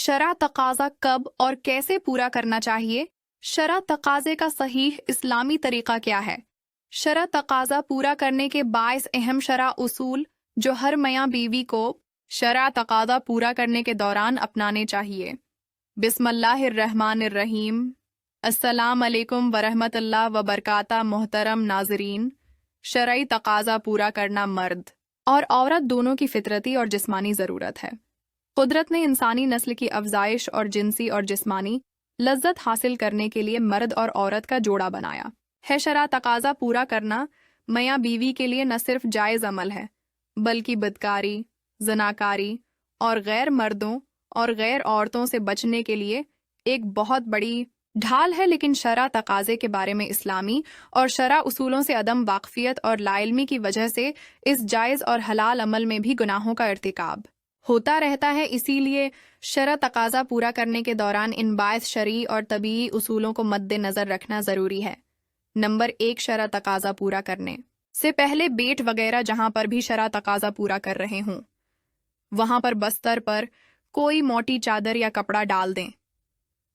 शरअ तकाज़ा कब और कैसे पूरा करना चाहिए? शरअ तकाज़े का सहीह इस्लामी तरीका क्या है? शरअ तकाज़ा पूरा करने के 22 अहम शरअ उसूल जो हर मियाँ बीवी को शरअ तकाज़ा पूरा करने के दौरान अपनाने चाहिए। बिस्मिल्लाहिर्रहमानिर्रहीम। अस्सलाम अलैकुम वरहमतुल्लाह व बरकाता। मोहतरम नाज़रीन, शरई तकाज़ा पूरा करना मर्द और औरत दोनों की फितरती और जिस्मानी ज़रूरत है। कुदरत ने इंसानी नस्ल की अफजाइश और जिनसी और जिस्मानी लज्जत हासिल करने के लिए मर्द और औरत का जोड़ा बनाया है। शरअ तकाज़ा पूरा करना मियाँ बीवी के लिए न सिर्फ जायज़ अमल है, बल्कि बदकारी, ज़नाकारी और गैर मर्दों और गैर औरतों से बचने के लिए एक बहुत बड़ी ढाल है। लेकिन शरअ तकाज़े के बारे में इस्लामी और शरअ उसूलों से अदम वाक़फ़ियत और लाइल्मी की वजह से इस जायज़ और हलाल अमल में भी गुनाहों का इर्तिकाब होता रहता है। इसीलिए शरअ तकाज़ा पूरा करने के दौरान इन बाइस शरई और तबीई उसूलों को मद्देनज़र रखना ज़रूरी है। नंबर 1, शरअ तकाज़ा पूरा करने से पहले बेट वगैरह जहाँ पर भी शरअ तकाज़ा पूरा कर रहे हों, वहाँ पर बस्तर पर कोई मोटी चादर या कपड़ा डाल दें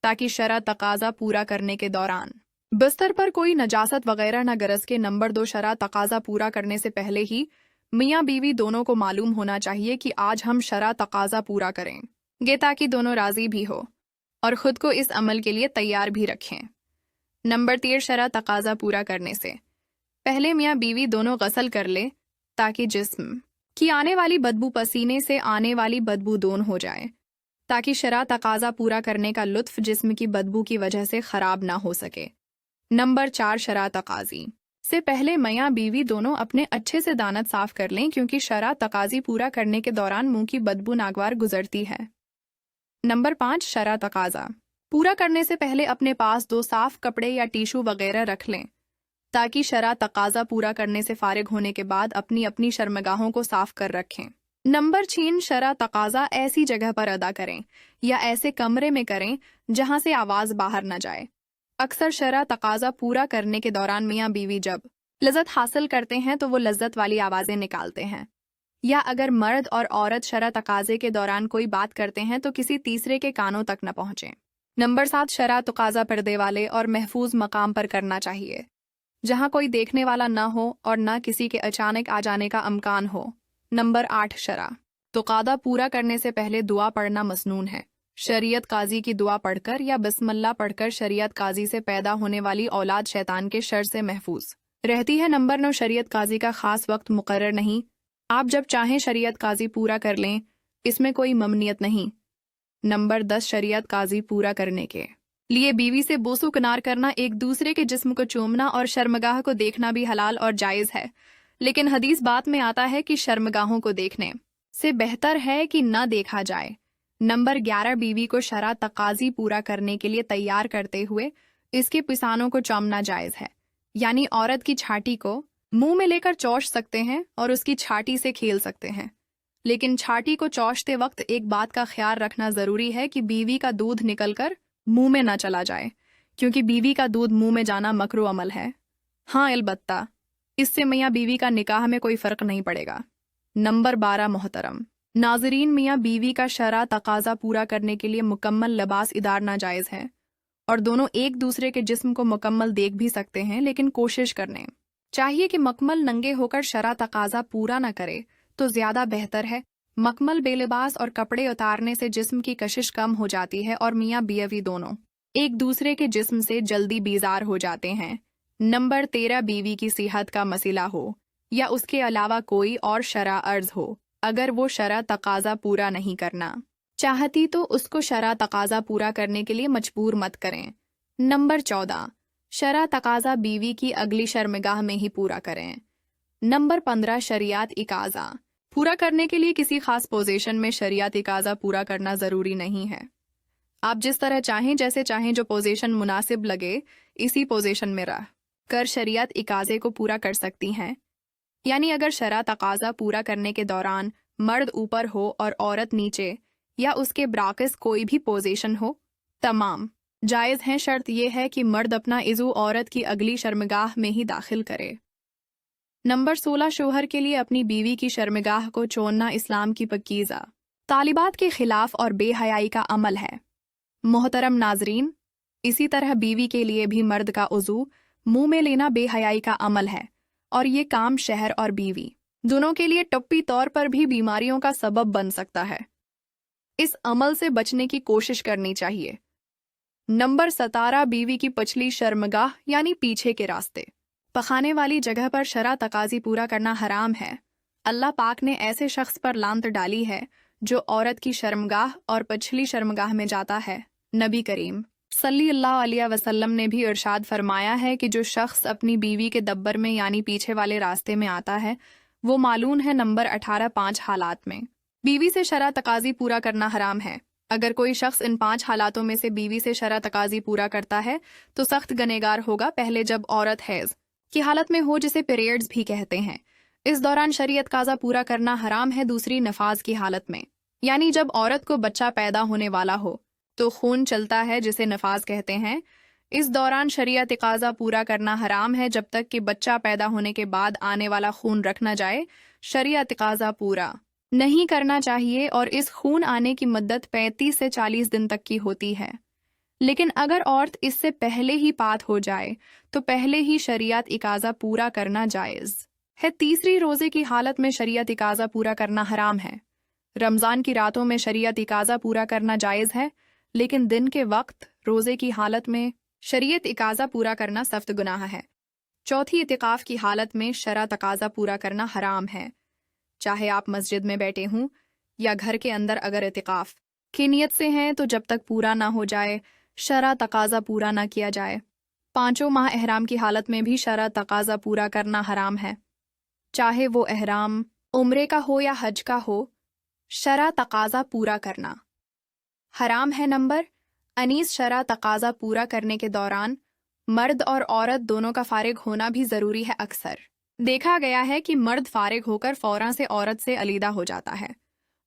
ताकि शरअ तकाज़ा पूरा करने के दौरान बिस्तर पर कोई नजासत वगैरह न गरज के। नंबर 2, शरअ तकाज़ा पूरा करने से पहले ही मियाँ बीवी दोनों को मालूम होना चाहिए कि आज हम शरअ तकाज़ा पूरा करेंगे, ताकि दोनों राज़ी भी हो और ख़ुद को इस अमल के लिए तैयार भी रखें। नंबर 3, शरअ तकाज़ा पूरा करने से पहले मियाँ बीवी दोनों गसल कर ले ताकि जिस्म की आने वाली बदबू पसीने से आने वाली बदबू दूर हो जाए, ताकि शरअ तकाज़ा पूरा करने का लुत्फ़ जिस्म की बदबू की वजह से ख़राब ना हो सके। नंबर 4, शरअ तकाज़ी से पहले मियाँ बीवी दोनों अपने अच्छे से दांत साफ कर लें, क्योंकि शरअ तकाज़ी पूरा करने के दौरान मुंह की बदबू नागवार गुजरती है। नंबर 5, शरअ तकाज़ा पूरा करने से पहले अपने पास 2 साफ कपड़े या टिशू वगैरह रख लें, ताकि शरअ तकाज़ा पूरा करने से फारिग होने के बाद अपनी अपनी शर्मगाहों को साफ कर रखें। नंबर 6, शरअ तकाज़ा ऐसी जगह पर अदा करें या ऐसे कमरे में करें जहां से आवाज़ बाहर न जाए। अक्सर शरअ तकाज़ा पूरा करने के दौरान मियाँ बीवी जब लज़्ज़त हासिल करते हैं तो वो लज़्ज़त वाली आवाज़ें निकालते हैं, या अगर मर्द और औरत शरअ तकाज़े के दौरान कोई बात करते हैं तो किसी तीसरे के कानों तक न पहुँचें। नंबर 7, शरअ तकाज़ा पर्दे वाले और महफूज मकाम पर करना चाहिए, जहाँ कोई देखने वाला न हो और न किसी के अचानक आ जाने का अमकान हो। नंबर 8, शरअ तकाज़ा पूरा करने से पहले दुआ पढ़ना मसनून है। शरीयत काजी की दुआ पढ़कर या बिस्मिल्लाह पढ़कर शरीयत काजी से पैदा होने वाली औलाद शैतान के शर से महफूज रहती है। नंबर 9, शरीयत काजी का खास वक्त मुकर्रर नहीं, आप जब चाहें शरीयत काजी पूरा कर लें, इसमें कोई ममनियत नहीं। नंबर 10, शरीयत काजी पूरा करने के लिए बीवी से बोसो किनार करना, एक दूसरे के जिस्म को चूमना और शर्मगाह को देखना भी हलाल और जायज़ है, लेकिन हदीस बात में आता है कि शर्मगाहों को देखने से बेहतर है कि न देखा जाए। नंबर 11, बीवी को शरअ तकाज़ी पूरा करने के लिए तैयार करते हुए इसके पिसानों को चूमना जायज़ है, यानी औरत की छाती को मुंह में लेकर चौंच सकते हैं और उसकी छाती से खेल सकते हैं, लेकिन छाती को चौंचते वक्त एक बात का ख्याल रखना ज़रूरी है कि बीवी का दूध निकलकर मुंह में न चला जाए, क्योंकि बीवी का दूध मुंह में जाना मकरूह अमल है। हाँ, अलबत्ता इससे मियाँ बीवी का निकाह में कोई फ़र्क नहीं पड़ेगा। नंबर 12, मोहतरम नाज़रीन, मियाँ बीवी का शरअ तकाज़ा पूरा करने के लिए मुकम्मल लिबास इदारना जायज़ है और दोनों एक दूसरे के जिस्म को मुकम्मल देख भी सकते हैं, लेकिन कोशिश करने चाहिए कि मकमल नंगे होकर शरअ तकाज़ा पूरा न करे तो ज़्यादा बेहतर है। मकमल बेलिबास और कपड़े उतारने से जिस्म की कशिश कम हो जाती है और मियाँ बीवी दोनों एक दूसरे के जिस्म से जल्दी बीजार हो जाते हैं। नंबर 13, बीवी की सेहत का मसला हो या उसके अलावा कोई और शरअ अर्ज़ हो, अगर वो शरअ तकाज़ा पूरा नहीं करना चाहती तो उसको शरअ तकाज़ा पूरा करने के लिए मजबूर मत करें। नंबर 14, शरअ तकाज़ा बीवी की अगली शर्मगाह में ही पूरा करें। नंबर 15, शरीयत इकाज़ा पूरा करने के लिए किसी खास पोजीशन में शरीयत इकाज़ा पूरा करना ज़रूरी नहीं है। आप जिस तरह चाहें, जैसे चाहें, जो पोजीशन मुनासिब लगे इसी पोजीशन में रह कर शरीयत इकाज़े को पूरा कर सकती हैं। यानी अगर शरअ तकाज़ा पूरा करने के दौरान मर्द ऊपर हो और औरत नीचे या उसके बराकस कोई भी पोजीशन हो, तमाम जायज़ हैं। शर्त यह है कि मर्द अपना इज़ू औरत की अगली शर्मगाह में ही दाखिल करे। नंबर 16, शोहर के लिए अपनी बीवी की शर्मगाह को छोड़ना इस्लाम की पकीज़ा तालिबात के खिलाफ और बेहयाई का अमल है। मोहतरम नाजरीन, इसी तरह बीवी के लिए भी मर्द का उज़ू मुंह में लेना बेहयाई का अमल है और ये काम शहर और बीवी दोनों के लिए टप्पी तौर पर भी बीमारियों का सबब बन सकता है। इस अमल से बचने की कोशिश करनी चाहिए। नंबर 17, बीवी की पछली शर्मगाह यानी पीछे के रास्ते। पखाने वाली जगह पर शरा तकाजी पूरा करना हराम है। अल्लाह पाक ने ऐसे शख्स पर लानत डाली है जो औरत की शर्मगाह और पछली शर्मगाह में जाता है। नबी करीम सल्लल्लाहु अलैहि वसल्लम ने भी इरशाद फरमाया है कि जो शख्स अपनी बीवी के दब्बर में यानी पीछे वाले रास्ते में आता है वो मालून है। नंबर 18, 5 हालात में बीवी से शरा तकाजी पूरा करना हराम है। अगर कोई शख्स इन 5 हालातों में से बीवी से शरा तकाजी पूरा करता है तो सख्त गनेगार होगा। पहले, जब औरत हैज की हालत में हो, जिसे पीरियड्स भी कहते हैं, इस दौरान शरीयत काज़ा पूरा करना हराम है। दूसरी, नफाज की हालत में, यानी जब औरत को बच्चा पैदा होने वाला हो तो खून चलता है, जिसे नफाज कहते हैं। इस दौरान शरीयत काज़ा पूरा करना हराम है जब तक कि बच्चा पैदा होने के बाद आने वाला खून रख न जाए। शरीयत काज़ा पूरा नहीं करना चाहिए और इस खून आने की मुद्दत 35 से 40 दिन तक की होती है। लेकिन अगर औरत इससे पहले ही पात हो जाए तो पहले ही शरीयत इकाज़ा पूरा करना जायज़ है। तीसरी, रोज़े की हालत में शरीयत इकाज़ा पूरा करना हराम है। रमज़ान की रातों में शरीयत इकाज़ा पूरा करना जायज़ है, लेकिन दिन के वक्त रोज़े की हालत में शरीयत इकाज़ा पूरा करना सख्त गुनाह है। चौथी, इतिकाफ़ की हालत में शरा तकाज़ा पूरा करना हराम है। चाहे आप मस्जिद में बैठे हों या घर के अंदर, अगर इतिकाफ़ की नीयत से हैं तो जब तक पूरा ना हो जाए शरा तकाज़ा पूरा ना किया जाए। 5 माह एहराम की हालत में भी शरा तकाज़ा पूरा करना हराम है। चाहे वो एहराम उम्रे का हो या हज का हो, शरा तकाज़ा पूरा करना हराम है। नंबर 19, शरा तकाज़ा पूरा करने के दौरान मर्द और औरत दोनों का फारिग होना भी ज़रूरी है। अक्सर देखा गया है कि मर्द फारिग होकर फौरन से औरत से अलीदा हो जाता है।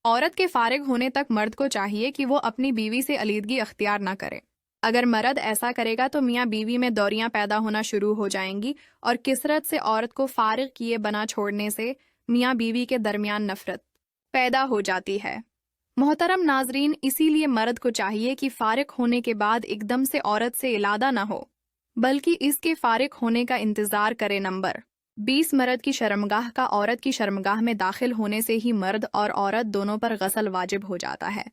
औरत के फारिग होने तक मर्द को चाहिए कि वो अपनी बीवी से अलीदगी अख्तियार न करे। अगर मर्द ऐसा करेगा तो मियाँ बीवी में दौरियां पैदा होना शुरू हो जाएंगी और किसरत से औरत को फारिग किए बना छोड़ने से मियाँ बीवी के दरमियान नफरत पैदा हो जाती है। मोहतरम नाजरीन, इसीलिए मर्द को चाहिए कि फारिग होने के बाद एकदम से औरत से इलादा न हो, बल्कि इसके फारिग होने का इंतज़ार करे। नंबर 20, मर्द की शर्मगाह का औरत की शर्मगाह में दाखिल होने से ही मर्द और औरत दोनों पर गसल वाजिब हो जाता है।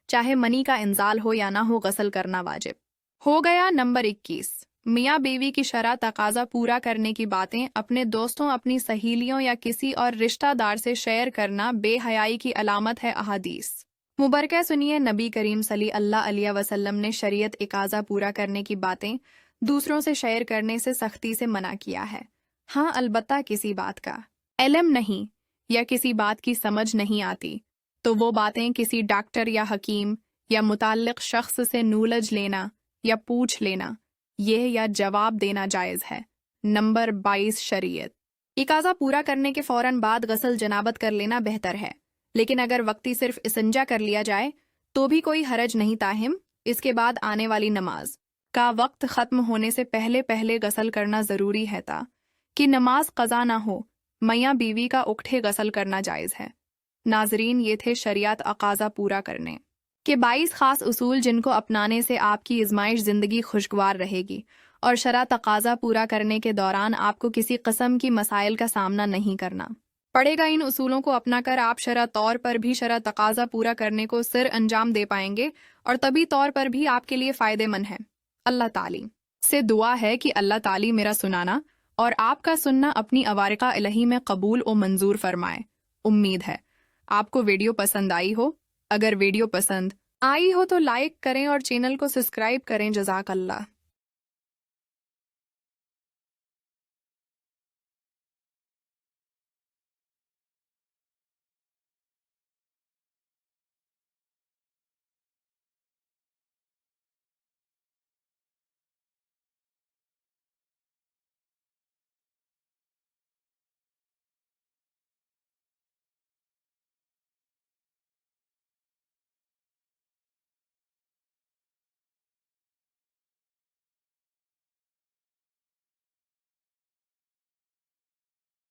चाहे मनी का इंजाल हो या ना हो, गसल करना वाजिब हो गया। नंबर 21, मियाँ बीवी की शरा तकाज़ा पूरा करने की बातें अपने दोस्तों, अपनी सहेलियों या किसी और रिश्तेदार से शेयर करना बेहयाई की अलामत है। अहादीस मुबरका सुनिए। नबी करीम सल्लल्लाहु अलैहि वसल्लम ने शरीयत इकाज़ा पूरा करने की बातें दूसरों से शेयर करने से सख्ती से मना किया है। हाँ, अलबत्ता किसी बात का इल्म नहीं या किसी बात की समझ नहीं आती तो वो बातें किसी डॉक्टर या हकीम या मुताल्लिक़ शख्स से नूलज लेना या पूछ लेना, ये या जवाब देना जायज़ है। नंबर 22, शरीयत इकाज़ा पूरा करने के फ़ौरन बाद गसल जनाबत कर लेना बेहतर है, लेकिन अगर वक्ती सिर्फ इसंजा कर लिया जाए तो भी कोई हरज नहीं। ताहिम इसके बाद आने वाली नमाज का वक्त ख़त्म होने से पहले पहले गसल करना ज़रूरी है ताकि नमाज क़ज़ा ना हो। मियाँ बीवी का उकठे गसल करना जायज़ है। नाजरीन, ये थे शरीयत अकाज़ा पूरा करने के 22 ख़ास उसूल जिनको अपनाने से आपकी इज़माइश ज़िंदगी खुशगवार रहेगी और शरा तकाज़ा पूरा करने के दौरान आपको किसी किस्म की मसाइल का सामना नहीं करना पड़ेगा। इन उसूलों को अपनाकर आप शरा तौर पर भी शरा तकाज़ा पूरा करने को सिर अंजाम दे पाएंगे और तभी तौर पर भी आपके लिए फ़ायदेमंद है। अल्लाह ताली से दुआ है कि अल्लाह ताली मेरा सुनाना और आपका सुनना अपनी अवारिका इलाही में कबूल और मंजूर फरमाए। उम्मीद है आपको वीडियो पसंद आई हो। अगर वीडियो पसंद आई हो तो लाइक करें और चैनल को सब्सक्राइब करें। जज़ाकल्लाह।